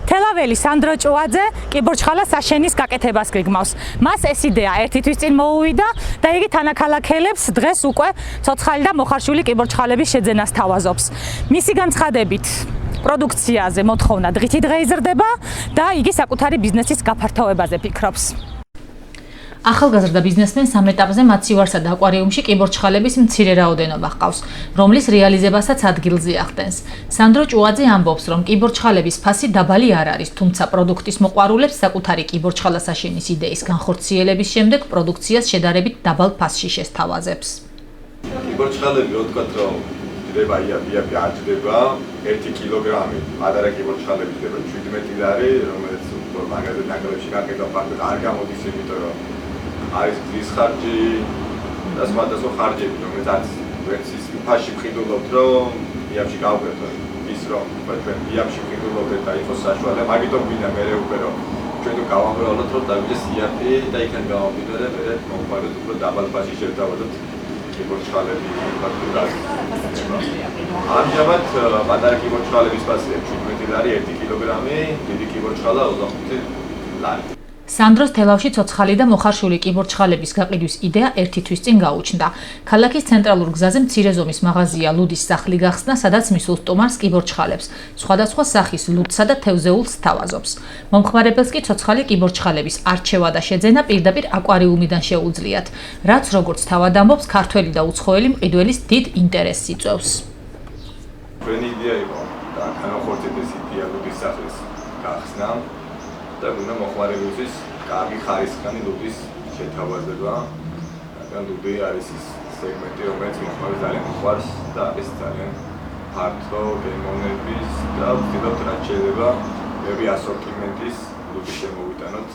თელაველი სანდრო ჭუაძე კიბორჩხალა საშენის გაკეთებას გეგმავს. მას ეს იდეა ერთი თვის წინ მოუვიდა და იგი თანაქალაქელებს დღეს უკვე ცოცხალი და მოხარშული კიბორჩხალების შეძენას თავაზობს. მისი განცხადებით პროდუქციაზე მოთხოვნა დღითი დღე იზრდება და იგი საკუთარი ბიზნესის გაფართოებაზე ფიქრობს. ახალგაზრდა ბიზნესმენს ამ ეტაპზე მაცივარსა და აკვარიუმში კიბორჩხალების მცირე რაოდენობა ჰყავს, რომლის რეალიზებასაც ადგილზე ახდენს. სანდრო ჭუაძე ამბობს, რომ კიბორჩხალების ფასი დაბალი არ არის, თუმცა პროდუქტის მოყვარულებს საკუთარი კიბორჩხალასაშენის იდეის განხორციელების შემდეგ პროდუქციას შედარებით დაბალ ფასში შესთავაზებს. კიბორჩხალები რო თქვა, რომ ჭდება იაფი აჭდება 1 კილოგრამი, პატარა კიბორჩხალები ჭდება 17 ლარი, რომელიც მაგაზე ნაკლებში გაკეთება ფაქტობრივად არ გამოდის, იმიტომ რომ არის გზის ხარჯი და სხვადასხვა ხარჯები, რომელიც არის ვერცის ფასში ვყიდულობთ, რომ იაფში გავუკეთოთ ის, რომ თქვენ იაფში ვყიდულობთ და იყოს საშუალება, მაგიტომ გვინდა მერე უკვე რომ ჩვენ თუ გავამრავლოთ, რომ დაგვიდეს იაფი და იქიდან გამომდინარე მერე მომხმარებელს უფრო დაბალ ფასში შევთავაზოთ კიბორჩხალები ფაქტურად. ამჟამად პატარა კიბორჩხალების ფასია 17 ლარი 1 კილოგრამი, დიდი კიბორჩხალა 25 ლარი. სანდროს თელავში ცოცხალი და მოხარშული კიბორჩხალების გაყიდვის იდეა ერთი თვის წინ გაუჩნდა. ქალაქის ცენტრალურ გზაზე მცირე ზომის მაღაზია ლუდის სახლი გახსნა, სადაც მისულ სტუმარს კიბორჩხალებს, სხვადასხვა სახის ლუდსა და თევზეულს თავაზობს. მომხმარებელს კი ცოცხალი კიბორჩხალების არჩევა და შეძენა პირდაპირ აკვარიუმიდან შეუძლიათ, რაც როგორც თავად ამბობს, ქართველი და უცხოელი მყიდველის დიდ ინტერესს იწვევს. ჩვენი იდეა იყო და განახორციელეთ ეს იდეა ლუდის სახლის გახსნა. და უნდა მოხმარებელთვის კარგი ხარისხიანი ლუდის შეთავაზება. რადგან ლუდი არის ის სეგმენტი, რომელიც მოხმარებელს ძალიან უყვარს და არის ძალიან ფართო გემოვნების და ვთქვათ, რაც შეიძლება ბევრი ასორტიმენტის ლუდი შემოვიტანოთ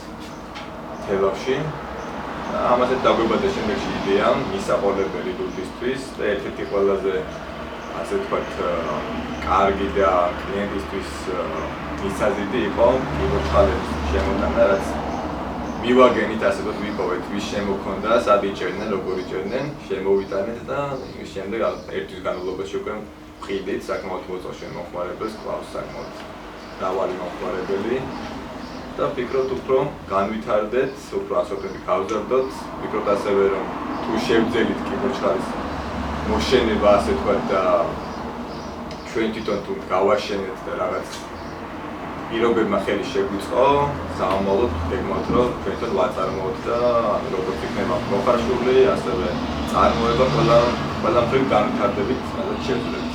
თელავში. ამასაც დაგვიბადა შემდეგში იდეა მისაყოლებელი ლუდისთვის და ერთ-ერთი ყველაზე ასე ვთქვათ კარგი და კლიენტისთვის მისაზრდი იყო კიბორჩხალების შემოტანა, რაც მივაგენით ასე ვთქვათ ვიპოვეთ ვის შემოქონდა, სად იჭერდნენ, როგორ იჭერდნენ, შემოვიტანეთ და იმის შემდეგ ერთის განმავლობაში უკვე ვყიდით საკმაოდ მოწონს მომხმარებელს, კლავს საკმაოდ მრავალი მომხმარებელი და ვფიქრობთ უფრო განვითარდეთ, უფრო ასორტიმენტი გავზარდოთ, ვფიქრობთ ასევე რომ თუ შევძელით კიბორჩხალის მოშენება ასე ვთქვათ და ჩვენ თვითონ თუ გავაშენეთ და რაღაც პირობებმა ხელი შეგვიწყო, სამომავლოდ გეგმავთ, რომ ჩვენ თვითონ ვაწარმოოთ და როგორც იქნება მოხარშული, ასევე წარმოება ყველა მხრივ განვითარდებით შევძლებთ.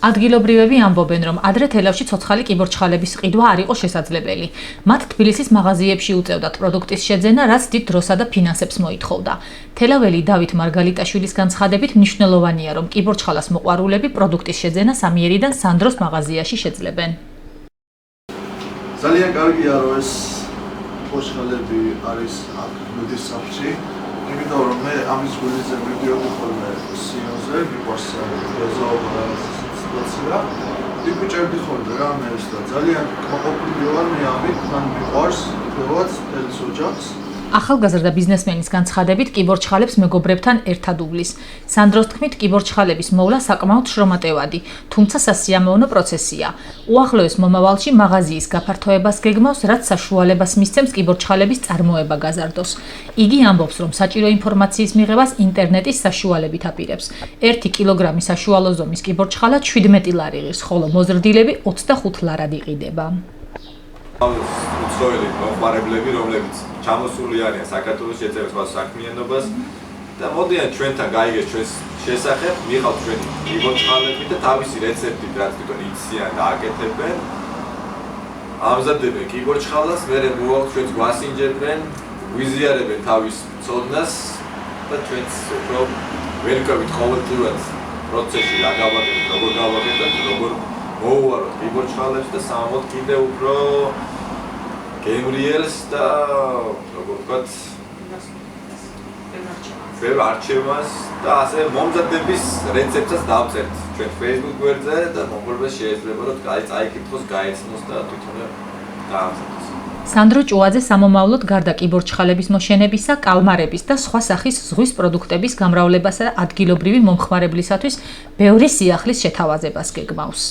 ადგილობრივები ამბობენ, რომ ადრე თელავში ცოცხალი კიბორჩხალების ყიდვა არ იყო შესაძლებელი. მათ თბილისის მაღაზიებში უწევდათ პროდუქტის შეძენა, რაც დიდ დროსა და ფინანსებს მოითხოვდა. თელაველი დავით მარგალიტაშვილის განცხადებით მნიშვნელოვანია, რომ კიბორჩხალას მოყვარულები პროდუქტის შეძენას ამიერიდან სანდროს მაღაზიაში შეძლებენ. ძალიან კარგია, რომ ეს კიბორჩხალები არის აქ ლუდის სახლში, იმიტომ რომ მე ამის გულზე მივიდიოდი ხოლმე სიონზე, მიყვარს გაზაობა სიტუაცია. ვიჭერდი ხოლმე რა მე ეს და ძალიან კმაყოფილი ვარ მე ამით, მან მიყვარს თქვათ თელს ოჯახს. ახალგაზრდა ბიზნესმენის განცხადებით კიბორჩხალებს მეგობრებთან ერთად უვლის. სანდროს თქმით, კიბორჩხალების მოვლა საკმაოდ შრომატევადი, თუმცა სასიამოვნო პროცესია. უახლოეს მომავალში მაღაზიის გაფართოებას გეგმავს, რაც საშუალებას მისცემს კიბორჩხალების წარმოება გაზარდოს. იგი ამბობს, რომ საჭირო ინფორმაციის მიღებას ინტერნეტის საშუალებით აპირებს. 1 კილოგრამი საშუალო ზომის კიბორჩხალა 17 ლარი ღირს, ხოლო მოზრდილები 25 ლარად იყიდება. უცხოელი მომხმარებლები, რომლებიც ჩამოსული არიან საქართველოს შეწევს მას საქმიანობას და მოდიან ჩვენთან გაიგეს ჩვენს შესახებ, მიყავთ ჩვენი კიბორჩხალები და თავისი რეცეპტით, რაც თვითონ იციან და აკეთებენ. ამზადებენ კიბორჩხალას, მერე მოაქვს ჩვენს გვასინჯებენ, გვიზიარებენ თავის ცოდნას და ჩვენც უფრო ვერკავით ყოველდღიურად პროცესში რა გავაკეთოთ, როგორ გავაკეთოთ, როგორ მოვუაროთ კიბორჩხალებს და სამოთ კიდევ უფრო გემრიელს და როგორ ვთქვათ ბევრ არჩევას და ასე მომზადების რეცეპტსაც დავწერთ ჩვენ Facebook გვერდზე და მომხმარებელს შეიძლება რომ წაიკითხოს, გაეცნოს და თვითონ გაამზადოს. სანდრო ჭუაძე სამომავლოდ გარდა კიბორჩხალების მოშენებისა, კალმარების და სხვა სახის ზღვის პროდუქტების გამრავლებასა და ადგილობრივი მომხმარებლისათვის ბევრი სიახლის შეთავაზებას გეგმავს.